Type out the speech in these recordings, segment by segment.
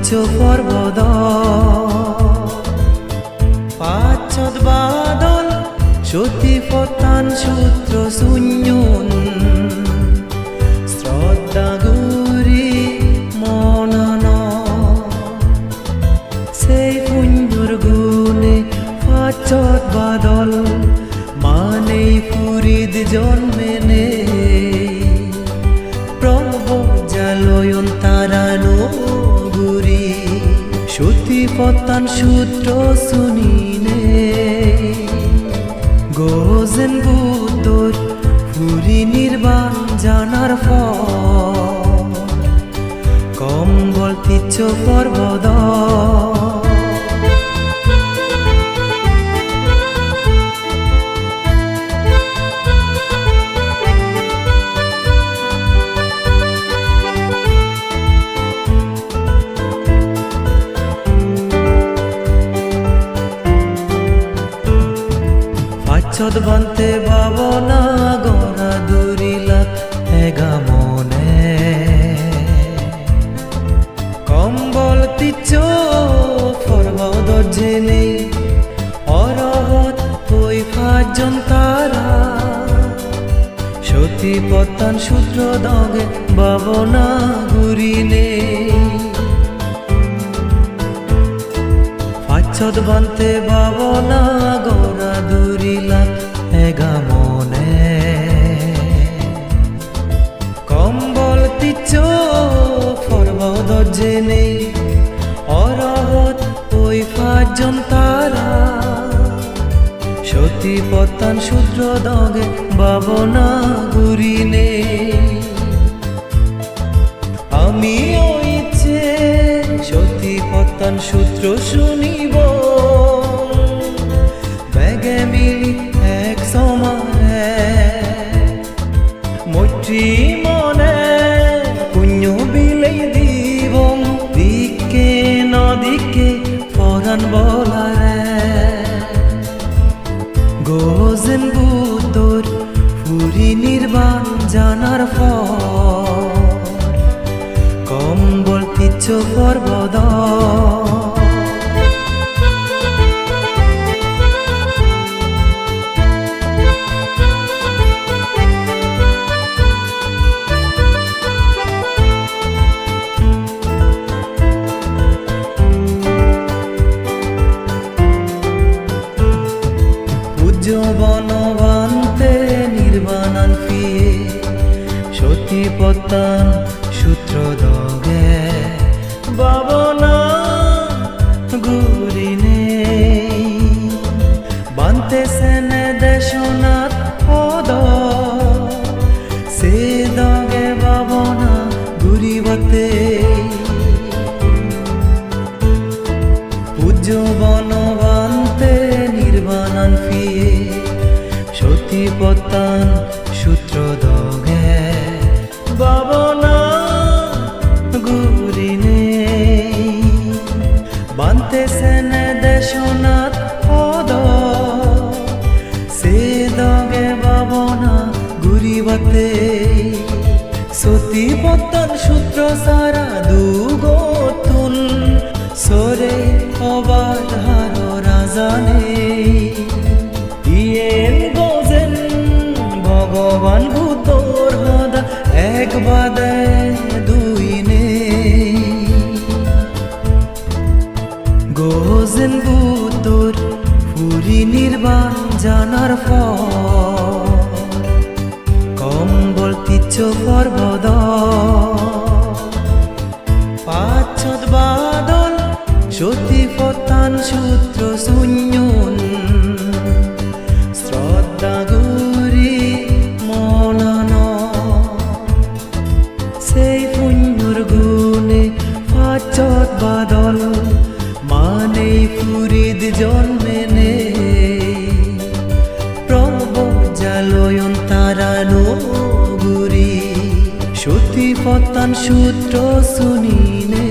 তিচ্ছ পর্বত পাঁচত বাদল সতী পতান সূত্র শূন্যন শ্রদ্ধা গুরি মনন সেই পুণ্যর গুণে পাঁচত বাদল মানে পুরীদ জন্মে নে প্রভু জালয়ন তারানো গুরি সতী পতান সূত্র শুনিনে গোজেন বুদ্ধর পুরী নির্বাণ জানার ফল কম্বল তিচ্ছ পর্বত পাঁচত বান্তে ভাবনা গড়া দুরিলাত এগা মনে কম্বল তিচ্ছ পর্বত জেনে অরহত ওই পাঁচজন তারা সতী পতান সূত্র দগে ভাবনা ঘুরিনে পাঁচত বান্তে ভাবনা গড়া দুরিলাত এগা মনে কম্বল তিচ্ছ পর্বত জেনে অরহত ওই পাঁচজন তারা সতী পতান সূত্র দগে ভাবনা ঘুরিনে আমি ইচ্ছে সতী পতান সূত্র শুনিব বেগে মিলি এক সমানে মৈত্রী মনে পুণ্য বিলেই দিব দিকে নদিকে পরাণ বলারে গোজেন বুদ্ধর পুরী নির্বাণ জানার ফল কম্বল তিচ্ছ পর্বত পূজ্য বনবান্তে নির্বাণান ফিয়ে সতী পতান সূত্র দগে ভাবনা ঘুরিনে বান্তে সেনে দেশনাথ পদ সে দগে ভাবনা ঘুরিবাতে পূজ্য বনবান্তে নির্বাণান ফিয়ে সতী পতান সূত্র দগে ভাবনা ঘুরিনে বান্তে সেনে দেশনাথ পদ সে দগে ভাবনা ঘুরিবাতে সতী পতান সূত্র সারা দুগতুন সরে অবাধার রাজানে ইয়েন গোজেন ভগবান ভূতর হদা এক বাদে দুই নে গোজেন ভূতর পুরী নির্বাণ জানার ফল কম্বল তিচ্ছ পর্বত পাঁচত বাদল সতী পতান সূত্র শূন্যন শ্রদ্ধা গুরি মনন সেই পুণ্যর গুণে পাঁচত বাদল মানে পুরীদ জন্মে নে প্রভু জালয়ন তারানো গুরি সতী পতান সূত্র শুনিনে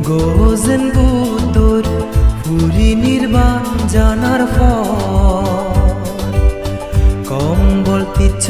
গোজেন বুদ্ধর পুরী নির্বাণ জানার ফল কম্বল তিচ্ছ